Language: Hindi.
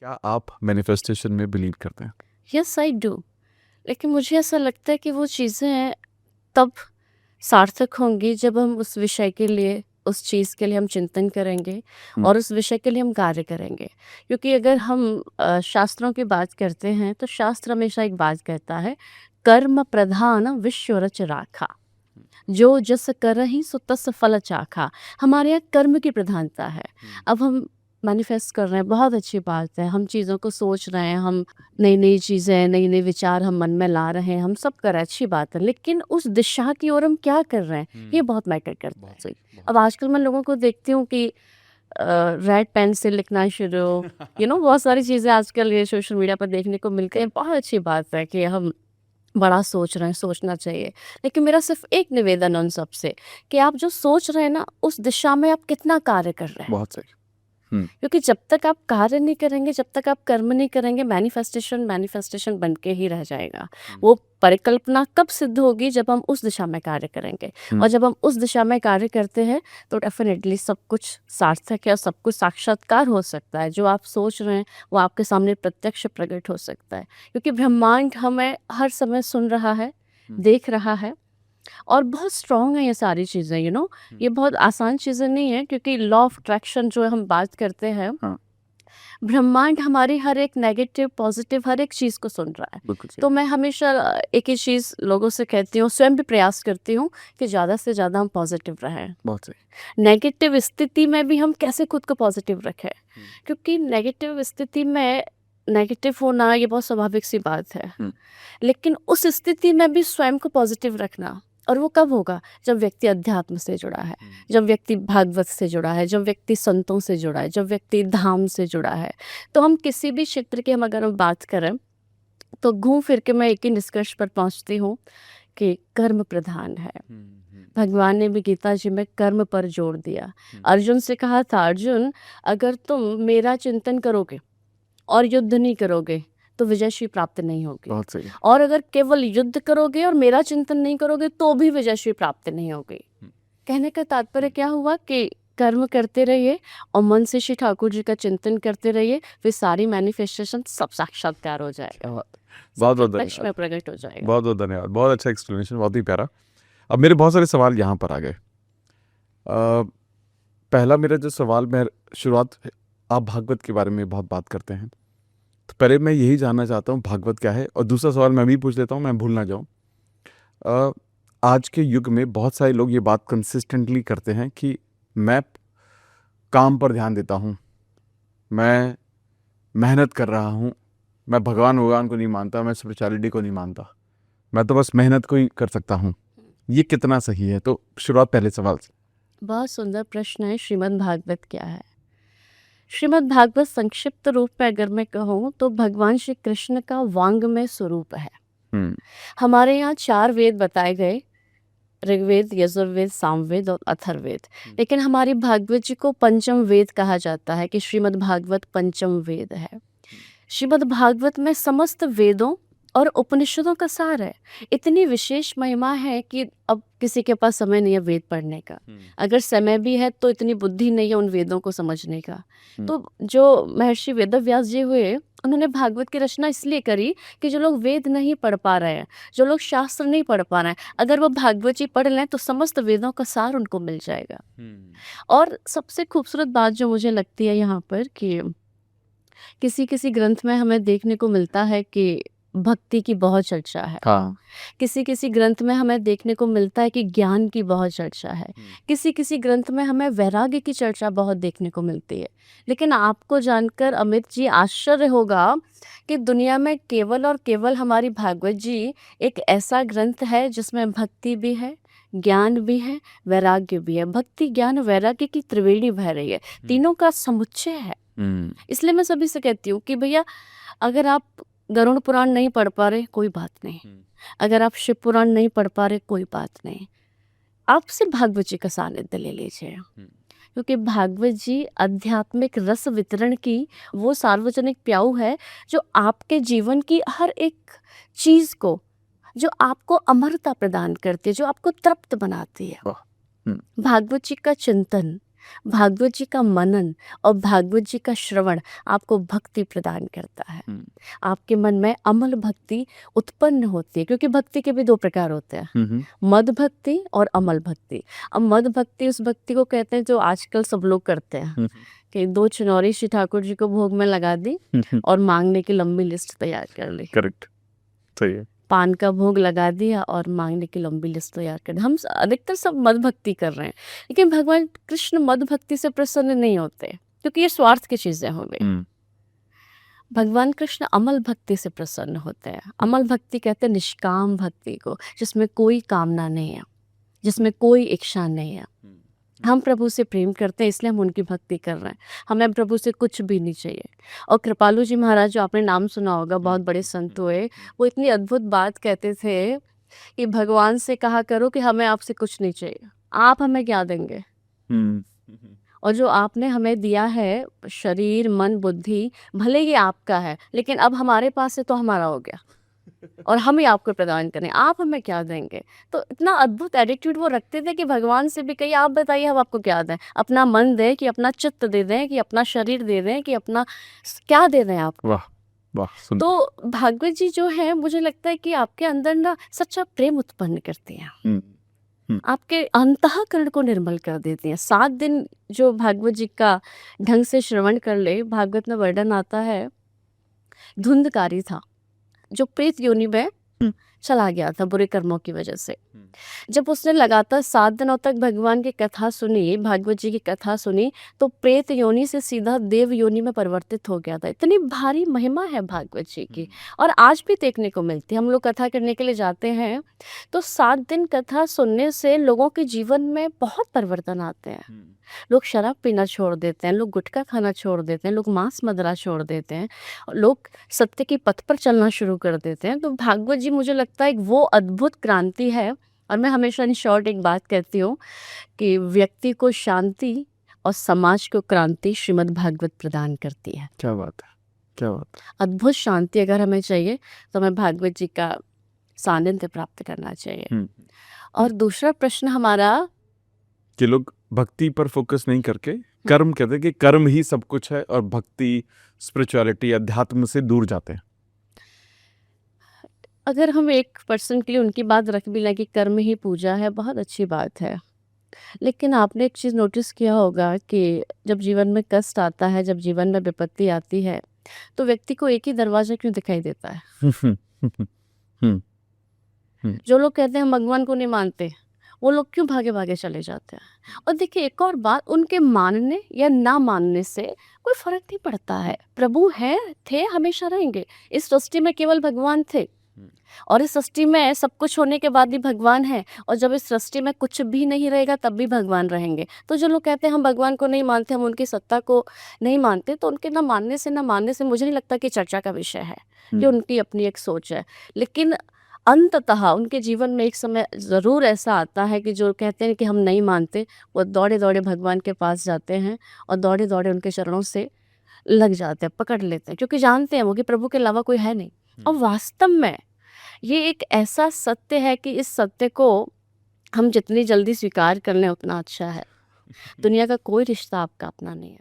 क्या आप मैनिफेस्टेशन में बिलीव करते हैं? Yes I do. लेकिन मुझे ऐसा लगता है कि वो चीज़ें तब सार्थक होंगी जब हम उस विषय के लिए, उस चीज़ के लिए हम चिंतन करेंगे हुँ, और उस विषय के लिए हम कार्य करेंगे। क्योंकि अगर हम शास्त्रों की बात करते हैं तो शास्त्र हमेशा एक बात कहता है, कर्म प्रधान विश्व रच राखा, जो जस करहि सो तस फल चाखा। हमारे यहाँ कर्म की प्रधानता है। हुँ, अब हम मैनिफेस्ट कर रहे हैं, बहुत अच्छी बात है। हम चीज़ों को सोच रहे हैं, हम नई-नई चीज़ें, नई-नई विचार हम मन में ला रहे हैं, हम सब कर रहे हैं, अच्छी बात है। लेकिन उस दिशा की ओर हम क्या कर रहे हैं, हुँ। ये बहुत मैटर करता बहुत है। सही, बहुत अब आजकल मैं लोगों को देखती हूँ कि रेड पेन से लिखना शुरू, बहुत सारी चीज़ें आजकल ये सोशल मीडिया पर देखने को मिलती हैं। बहुत अच्छी बात है कि हम बड़ा सोच रहे हैं, सोचना चाहिए। लेकिन मेरा सिर्फ़ एक निवेदन उन सबसे, कि आप जो सोच रहे हैं ना, उस दिशा में आप कितना कार्य कर रहे हैं। बहुत सही। हुँ, क्योंकि जब तक आप कार्य नहीं करेंगे, जब तक आप कर्म नहीं करेंगे, मैनिफेस्टेशन मैनिफेस्टेशन बन के ही रह जाएगा। हुँ, वो परिकल्पना कब सिद्ध होगी, जब हम उस दिशा में कार्य करेंगे। हुँ, और जब हम उस दिशा में कार्य करते हैं तो डेफ़िनेटली सब कुछ सार्थक है और सब कुछ साक्षात्कार हो सकता है। जो आप सोच रहे हैं वो आपके सामने प्रत्यक्ष प्रकट हो सकता है। क्योंकि ब्रह्मांड हमें हर समय सुन रहा है, हुँ, देख रहा है और बहुत स्ट्रॉन्ग है ये सारी चीज़ें, हुँ। ये बहुत आसान चीज़ें नहीं है। क्योंकि लॉ ऑफ अट्रैक्शन जो हम बात करते हैं, हाँ, ब्रह्मांड हमारी हर एक नेगेटिव पॉजिटिव हर एक चीज़ को सुन रहा है। बिल्कुल सही। तो मैं हमेशा एक ही चीज़ लोगों से कहती हूँ, स्वयं भी प्रयास करती हूँ कि ज़्यादा से ज़्यादा हम पॉजिटिव रहें। बहुत सही। नेगेटिव स्थिति में भी हम कैसे खुद को पॉजिटिव रखें, हुँ, क्योंकि नेगेटिव स्थिति में नेगेटिव होना ये बहुत स्वाभाविक सी बात है। हुँ, लेकिन उस स्थिति में भी स्वयं को पॉजिटिव रखना, और वो कब होगा, जब व्यक्ति अध्यात्म से जुड़ा है, हुँ, जब व्यक्ति भागवत से जुड़ा है, जब व्यक्ति संतों से जुड़ा है, जब व्यक्ति धाम से जुड़ा है। तो हम किसी भी क्षेत्र की हम अगर हम बात करें तो घूम फिर के मैं एक ही निष्कर्ष पर पहुंचती हूँ कि कर्म प्रधान है। हुँ, हुँ, भगवान ने भी गीता जी में कर्म पर जोर दिया। हुँ, अर्जुन से कहा था, अर्जुन अगर तुम मेरा चिंतन करोगे और युद्ध नहीं करोगे तो विजयश्री प्राप्त नहीं होगी। बहुत सही। और अगर केवल युद्ध करोगे और मेरा चिंतन नहीं करोगे तो भी विजयश्री प्राप्त नहीं होगी। हुँ, कहने का तात्पर्य हुँ। क्या हुआ कि कर्म करते रहिए और मन से श्री ठाकुर जी का चिंतन करते रहिए, फिर सारी मैनिफेस्टेशन सब साक्षात्कार हो क्या जाएगा, बात है। सब बहुत-बहुत प्रत्यक्ष धन्यवाद। में प्रकट हो जाएगा। बहुत-बहुत धन्यवाद। बहुत अच्छा एक्सप्लेनेशन, बहुत ही प्यारा। अब मेरे बहुत सारे सवाल यहाँ पर आ गए। अ, पहला मेरा जो सवाल मैं शुरुआत आप भागवत के बारे में बहुत बात करते हैं। तो पहले मैं यही जानना चाहता हूँ भागवत क्या है? और दूसरा सवाल मैं भी पूछ लेता हूँ, मैं भूल ना जाऊँ। अ, आज के युग में बहुत सारे लोग ये बात कंसिस्टेंटली करते हैं कि मैं काम पर ध्यान देता हूँ, मैं मेहनत कर रहा हूँ, मैं भगवान-वगवान को नहीं मानता, मैं स्पिरिचुअलिटी को नहीं मानता, मैं तो बस मेहनत को ही कर सकता हूँ। ये कितना सही है? तो शुरुआत पहले सवाल से। बहुत सुंदर प्रश्न है, श्रीमद् भागवत क्या है? श्रीमद् भागवत संक्षिप्त रूप में अगर मैं कहूँ तो भगवान श्री कृष्ण का वांग्मय स्वरूप है। हुँ, हमारे यहाँ 4 वेद बताए गए, ऋग्वेद, यजुर्वेद, सामवेद और अथर्ववेद। हुँ, लेकिन हमारी भागवत जी को पंचम वेद कहा जाता है, कि श्रीमद् भागवत पंचम वेद है। हुँ, श्रीमद् भागवत में समस्त वेदों और उपनिषदों का सार है। इतनी विशेष महिमा है कि अब किसी के पास समय नहीं है वेद पढ़ने का। हुँ, अगर समय भी है तो इतनी बुद्धि नहीं है उन वेदों को समझने का। हुँ, तो जो महर्षि वेदव्यास जी हुए, उन्होंने भागवत की रचना इसलिए करी कि जो लोग वेद नहीं पढ़ पा रहे हैं, जो लोग शास्त्र नहीं पढ़ पा रहे हैं, अगर वो भागवत जी पढ़ लें तो समस्त वेदों का सार उनको मिल जाएगा। हुँ, और सबसे खूबसूरत बात जो मुझे लगती है यहाँ पर, कि किसी-किसी ग्रंथ में हमें देखने को मिलता है कि भक्ति की बहुत चर्चा है। हाँ, किसी-किसी ग्रंथ में हमें देखने को मिलता है कि ज्ञान की बहुत चर्चा है। हुँ, किसी-किसी ग्रंथ में हमें वैराग्य की चर्चा बहुत देखने को मिलती है। लेकिन आपको जानकर अमित जी आश्चर्य होगा कि दुनिया में केवल और केवल हमारी भागवत जी एक ऐसा ग्रंथ है जिसमें भक्ति भी है, ज्ञान भी है, वैराग्य भी है। भक्ति, ज्ञान, वैराग्य की त्रिवेणी बह रही है। हुँ, तीनों का समुच्चय है। हुँ, इसलिए मैं सभी से कहती हूँ कि भैया, अगर आप गरुड़ पुराण नहीं पढ़ पा रहे, कोई बात नहीं। हुँ, अगर आप शिव पुराण नहीं पढ़ पा रहे, कोई बात नहीं। आप सिर्फ भागवत जी का सानिध्य ले लीजिए, हुँ, क्योंकि भागवत जी आध्यात्मिक रस वितरण की वो सार्वजनिक प्याऊ है, जो आपके जीवन की हर एक चीज़ को, जो आपको अमरता प्रदान करती है, जो आपको तृप्त बनाती है। वाह! हुँ, भागवत जी का चिंतन, भागवत जी का मनन और भागवत जी का श्रवण आपको भक्ति प्रदान करता है। आपके मन में अमल भक्ति उत्पन्न होती है, क्योंकि भक्ति के भी 2 प्रकार होते हैं, मद भक्ति और अमल भक्ति। अब मद भक्ति उस भक्ति को कहते हैं जो आजकल सब लोग करते हैं कि 2 चुनौरी श्री ठाकुर जी को भोग में लगा दी और मांगने की लंबी लिस्ट तैयार कर ली। करेक्ट, सही है। पान का भोग लगा दिया और मांगने की लंबी लिस्ट तैयार कर दी। हम अधिकतर सब मद भक्ति कर रहे हैं, लेकिन भगवान कृष्ण मद भक्ति से प्रसन्न नहीं होते, क्योंकि ये स्वार्थ की चीजें हो गई। भगवान कृष्ण अमल भक्ति से प्रसन्न होते हैं। अमल भक्ति कहते हैं निष्काम भक्ति को, जिसमें कोई कामना नहीं है, जिसमें कोई इच्छा नहीं है। हम प्रभु से प्रेम करते हैं, इसलिए हम उनकी भक्ति कर रहे हैं। हमें प्रभु से कुछ भी नहीं चाहिए। और कृपालु जी महाराज, जो आपने नाम सुना होगा, बहुत बड़े संत हुए, वो इतनी अद्भुत बात कहते थे कि भगवान से कहा करो कि हमें आपसे कुछ नहीं चाहिए, आप हमें क्या देंगे। और जो आपने हमें दिया है शरीर मन बुद्धि, भले ही आपका है, लेकिन अब हमारे पास है तो हमारा हो गया और हम ही आपको प्रदान करें, आप हमें क्या देंगे। तो इतना अद्भुत एटीट्यूड वो रखते थे कि भगवान से भी कही आप बताइए हम आपको क्या दें, अपना मन दें कि अपना चित्त दे दें कि अपना शरीर दे दें कि अपना क्या दे दें आप। वाह वाह, सुंदर। तो भागवत जी जो है, मुझे लगता है कि आपके अंदर ना सच्चा प्रेम उत्पन्न करती हैं, आपके अंतःकरण को निर्मल कर देती हैं। 7 दिन जो भागवत जी का ढंग से श्रवण कर ले, भागवत में वर्णन आता है, धुंधकारी था जो प्रेत योनि में चला गया था बुरे कर्मों की वजह से। जब उसने लगातार 7 दिनों तक भगवान की कथा सुनी, भागवत जी की कथा सुनी, तो प्रेत योनि से सीधा देव योनि में परिवर्तित हो गया था। इतनी भारी महिमा है भागवत जी की, और आज भी देखने को मिलती है। हम लोग कथा करने के लिए जाते हैं तो 7 दिन कथा सुनने से लोगों के जीवन में बहुत परिवर्तन आते हैं। लोग शराब पीना छोड़ देते हैं, लोग गुटखा खाना छोड़ देते हैं, लोग मांस मदिरा छोड़ देते हैं, लोग सत्य की पथ पर चलना शुरू कर देते हैं। तो भागवत जी मुझे लगता है एक वो अद्भुत क्रांति है। और मैं हमेशा इन शॉर्ट एक बात कहती हूँ कि व्यक्ति को शांति और समाज को क्रांति श्रीमद् भागवत प्रदान करती है। क्या बात है, क्या बात है। अद्भुत शांति अगर हमें चाहिए तो हमें भागवत जी का सानिध्य प्राप्त करना चाहिए। और दूसरा प्रश्न हमारा कि लोग भक्ति पर फोकस नहीं करके कर्म कहते हैं कि कर्म ही सब कुछ है, और भक्ति स्पिरिचुअलिटी अध्यात्म से दूर जाते हैं। अगर हम एक पर्सन के लिए उनकी बात रख भी लें कि कर्म ही पूजा है, बहुत अच्छी बात है, लेकिन आपने एक चीज़ नोटिस किया होगा कि जब जीवन में कष्ट आता है, जब जीवन में विपत्ति आती है, तो व्यक्ति को एक ही दरवाजा क्यों दिखाई देता है। जो लोग कहते हैं हम भगवान को नहीं मानते, वो लोग क्यों भागे भागे चले जाते हैं। और देखिए एक और बात, उनके मानने या ना मानने से कोई फर्क नहीं पड़ता है। प्रभु हैं, थे, हमेशा रहेंगे। इस सृष्टि में केवल भगवान थे, और इस सृष्टि में सब कुछ होने के बाद भी भगवान है, और जब इस सृष्टि में कुछ भी नहीं रहेगा तब भी भगवान रहेंगे। तो जो लोग कहते हैं हम भगवान को नहीं मानते, हम उनकी सत्ता को नहीं मानते, तो उनके ना मानने से मुझे नहीं लगता कि चर्चा का विषय है, कि उनकी अपनी एक सोच है। लेकिन अंततः उनके जीवन में एक समय ज़रूर ऐसा आता है कि जो कहते हैं कि हम नहीं मानते, वो दौड़े दौड़े भगवान के पास जाते हैं और दौड़े दौड़े उनके चरणों से लग जाते हैं, पकड़ लेते हैं, क्योंकि जानते हैं वो कि प्रभु के अलावा कोई है नहीं। और वास्तव में ये एक ऐसा सत्य है कि इस सत्य को हम जितनी जल्दी स्वीकार कर लें उतना अच्छा है। दुनिया का कोई रिश्ता आपका अपना नहीं है।